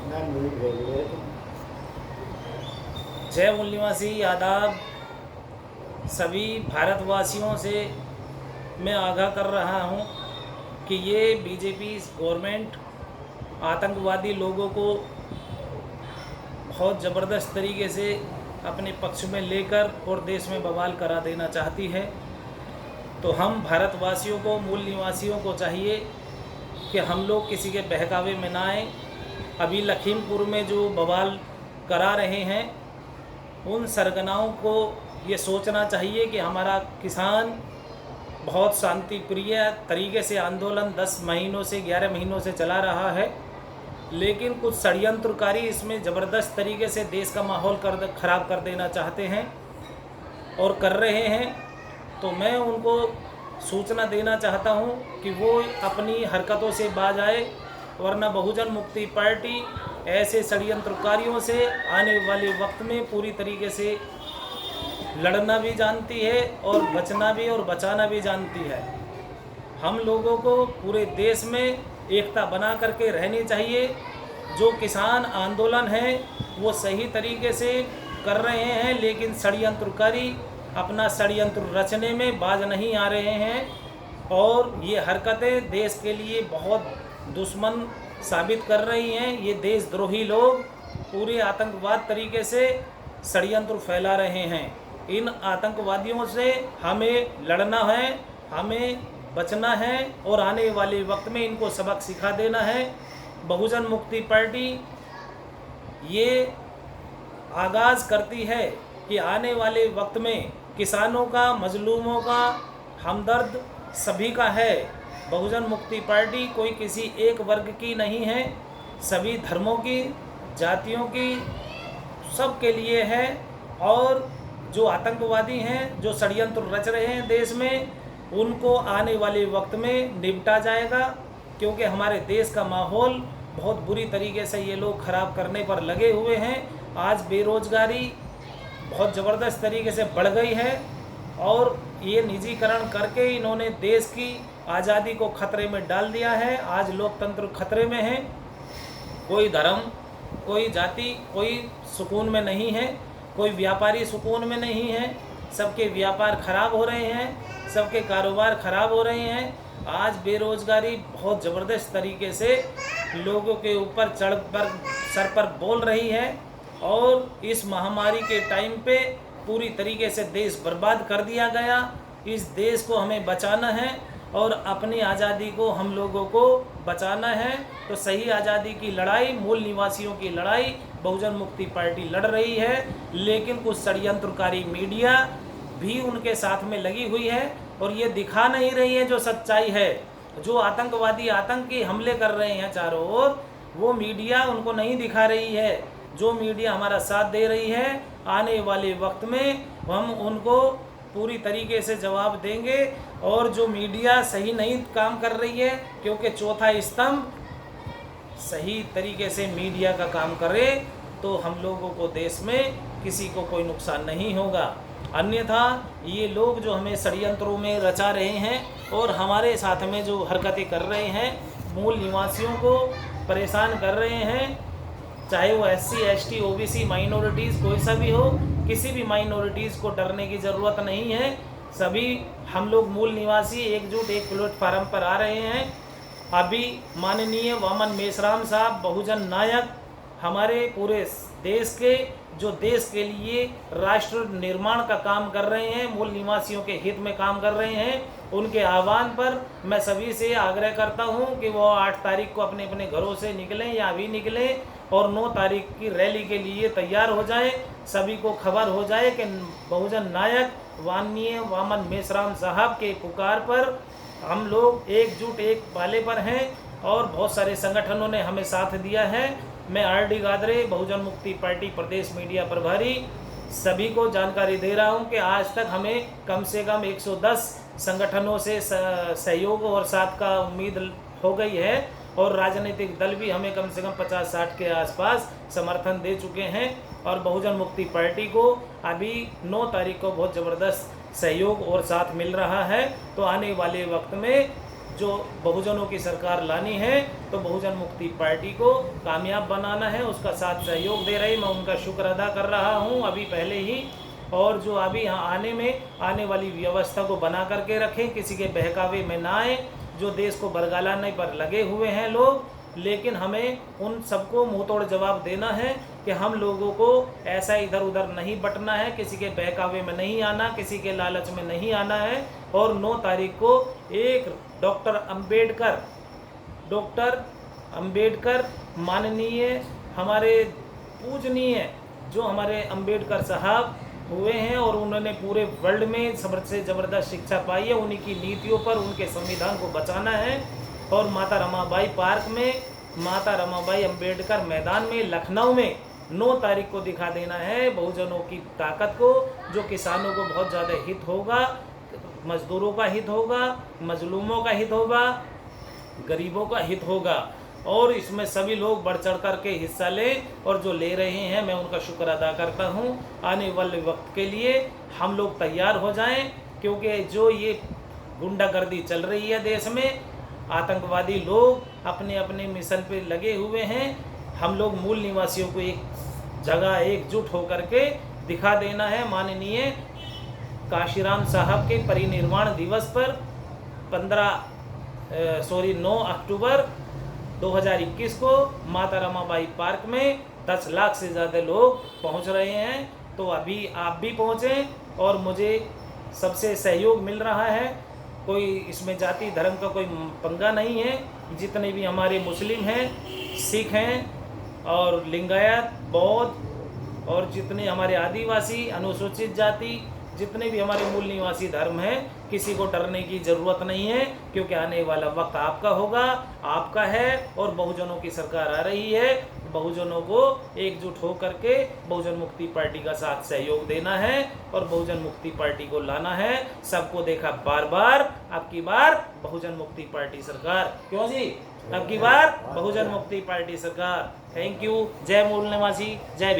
जय मूल निवासी, आदाब। सभी भारतवासियों से मैं आगाह कर रहा हूं कि ये बीजेपी गवर्नमेंट आतंकवादी लोगों को बहुत ज़बरदस्त तरीके से अपने पक्ष में लेकर और देश में बवाल करा देना चाहती है। तो हम भारतवासियों को, मूल निवासियों को चाहिए कि हम लोग किसी के बहकावे में ना आए। अभी लखीमपुर में जो बवाल करा रहे हैं, उन सरगनाओं को ये सोचना चाहिए कि हमारा किसान बहुत शांति प्रिय तरीके से आंदोलन 10 महीनों से 11 महीनों से चला रहा है, लेकिन कुछ षड्यंत्रकारी इसमें ज़बरदस्त तरीके से देश का माहौल ख़राब कर देना चाहते हैं और कर रहे हैं। तो मैं उनको सूचना देना चाहता हूं कि वो अपनी हरकतों से बाज आए, वरना बहुजन मुक्ति पार्टी ऐसे षड्यंत्रकारियों से आने वाले वक्त में पूरी तरीके से लड़ना भी जानती है और बचना भी और बचाना भी जानती है। हम लोगों को पूरे देश में एकता बना करके रहनी चाहिए। जो किसान आंदोलन है वो सही तरीके से कर रहे हैं, लेकिन षड्यंत्रकारी अपना षड्यंत्र रचने में बाज नहीं आ रहे हैं और ये हरकतें देश के लिए बहुत दुश्मन साबित कर रही हैं। ये देशद्रोही लोग पूरे आतंकवाद तरीके से षड्यंत्र फैला रहे हैं। इन आतंकवादियों से हमें लड़ना है, हमें बचना है और आने वाले वक्त में इनको सबक सिखा देना है। बहुजन मुक्ति पार्टी ये आगाज़ करती है कि आने वाले वक्त में किसानों का, मजलूमों का हमदर्द सभी का है। बहुजन मुक्ति पार्टी कोई किसी एक वर्ग की नहीं है, सभी धर्मों की, जातियों की, सब के लिए है। और जो आतंकवादी हैं, जो षड्यंत्र रच रहे हैं देश में, उनको आने वाले वक्त में निपटा जाएगा, क्योंकि हमारे देश का माहौल बहुत बुरी तरीके से ये लोग ख़राब करने पर लगे हुए हैं। आज बेरोज़गारी बहुत ज़बरदस्त तरीके से बढ़ गई है और ये निजीकरण करके इन्होंने देश की आज़ादी को खतरे में डाल दिया है। आज लोकतंत्र खतरे में है। कोई धर्म, कोई जाति, कोई सुकून में नहीं है, कोई व्यापारी सुकून में नहीं है। सबके व्यापार खराब हो रहे हैं, सबके कारोबार खराब हो रहे हैं। आज बेरोज़गारी बहुत ज़बरदस्त तरीके से लोगों के ऊपर सर पर बोल रही है और इस महामारी के टाइम पे पूरी तरीके से देश बर्बाद कर दिया गया। इस देश को हमें बचाना है और अपनी आज़ादी को हम लोगों को बचाना है। तो सही आज़ादी की लड़ाई, मूल निवासियों की लड़ाई बहुजन मुक्ति पार्टी लड़ रही है, लेकिन कुछ षड्यंत्रकारी मीडिया भी उनके साथ में लगी हुई है और ये दिखा नहीं रही है जो सच्चाई है। जो आतंकवादी आतंकी हमले कर रहे हैं चारों ओर, वो मीडिया उनको नहीं दिखा रही है। जो मीडिया हमारा साथ दे रही है, आने वाले वक्त में हम उनको पूरी तरीके से जवाब देंगे। और जो मीडिया सही नहीं काम कर रही है, क्योंकि चौथा स्तंभ सही तरीके से मीडिया का काम करे तो हम लोगों को देश में किसी को कोई नुकसान नहीं होगा। अन्यथा ये लोग जो हमें षड्यंत्रों में रचा रहे हैं और हमारे साथ में जो हरकतें कर रहे हैं, मूल निवासियों को परेशान कर रहे हैं, चाहे वो SC, ST, OBC माइनॉरिटीज़ कोई सा भी हो, किसी भी माइनॉरिटीज़ को डरने की ज़रूरत नहीं है। सभी हम लोग मूल निवासी एकजुट एक प्लेटफार्म पर आ रहे हैं। अभी माननीय वामन मेश्राम साहब, बहुजन नायक, हमारे पूरे देश के, जो देश के लिए राष्ट्र निर्माण का काम कर रहे हैं, मूल निवासियों के हित में काम कर रहे हैं, उनके आह्वान पर मैं सभी से आग्रह करता हूं कि वो 8 तारीख को अपने अपने घरों से निकलें या अभी निकलें और 9 तारीख की रैली के लिए तैयार हो जाएं। सभी को खबर हो जाए कि बहुजन नायक माननीय वामन मेश्राम साहब के पुकार पर हम लोग एकजुट एक पाले पर हैं और बहुत सारे संगठनों ने हमें साथ दिया है। मैं RD गादरे, बहुजन मुक्ति पार्टी प्रदेश मीडिया प्रभारी, सभी को जानकारी दे रहा हूं कि आज तक हमें कम से कम 110 संगठनों से सहयोग और साथ का उम्मीद हो गई है और राजनीतिक दल भी हमें कम से कम 50-60 के आसपास समर्थन दे चुके हैं। और बहुजन मुक्ति पार्टी को अभी 9 तारीख को बहुत ज़बरदस्त सहयोग और साथ मिल रहा है। तो आने वाले वक्त में जो बहुजनों की सरकार लानी है तो बहुजन मुक्ति पार्टी को कामयाब बनाना है, उसका साथ सहयोग दे रही, मैं उनका शुक्र अदा कर रहा हूं अभी पहले ही। और जो अभी यहाँ आने वाली व्यवस्था को बना करके रखें, किसी के बहकावे में ना आए। जो देश को बरगलाने पर लगे हुए हैं लोग, लेकिन हमें उन सबको मुंह तोड़ जवाब देना है कि हम लोगों को ऐसा इधर उधर नहीं बटना है, किसी के बहकावे में नहीं आना, किसी के लालच में नहीं आना है। और 9 तारीख को एक डॉक्टर अंबेडकर माननीय हमारे पूजनीय जो हमारे अंबेडकर साहब हुए हैं और उन्होंने पूरे वर्ल्ड में सबसे ज़बरदस्त शिक्षा पाई है, उन्हीं की नीतियों पर उनके संविधान को बचाना है। और माता रमाबाई पार्क में, माता रमाबाई अंबेडकर मैदान में लखनऊ में 9 तारीख को दिखा देना है बहुजनों की ताकत को, जो किसानों को बहुत ज़्यादा हित होगा, मजदूरों का हित होगा, मजलूमों का हित होगा, गरीबों का हित होगा। और इसमें सभी लोग बढ़ चढ़ कर के हिस्सा लें, और जो ले रहे हैं मैं उनका शुक्र अदा करता हूं। आने वाले वक्त के लिए हम लोग तैयार हो जाएं, क्योंकि जो ये गुंडागर्दी चल रही है देश में, आतंकवादी लोग अपने अपने मिशन पे लगे हुए हैं। हम लोग मूल निवासियों को एक जगह एकजुट होकर के दिखा देना है। माननीय काशीराम साहब के परिनिर्वाण दिवस पर 9 अक्टूबर 2021 को माता रमाबाई पार्क में 10 लाख से ज़्यादा लोग पहुंच रहे हैं। तो अभी आप भी पहुंचें, और मुझे सबसे सहयोग मिल रहा है। कोई इसमें जाति धर्म का कोई पंगा नहीं है। जितने भी हमारे मुस्लिम हैं, सिख हैं और लिंगायत, बौद्ध और जितने हमारे आदिवासी, अनुसूचित जाति, जितने भी हमारे मूल निवासी धर्म हैं, किसी को डरने की ज़रूरत नहीं है, क्योंकि आने वाला वक्त आपका होगा, आपका है। और बहुजनों की सरकार आ रही है। बहुजनों को एकजुट हो करके बहुजन मुक्ति पार्टी का साथ सहयोग देना है और बहुजन मुक्ति पार्टी को लाना है। सबको देखा बार बार, अब की बार बहुजन मुक्ति पार्टी सरकार। क्यों जी? अब की बार बहुजन मुक्ति पार्टी सरकार। Thank you. जय मूल निवासी, जय भीम।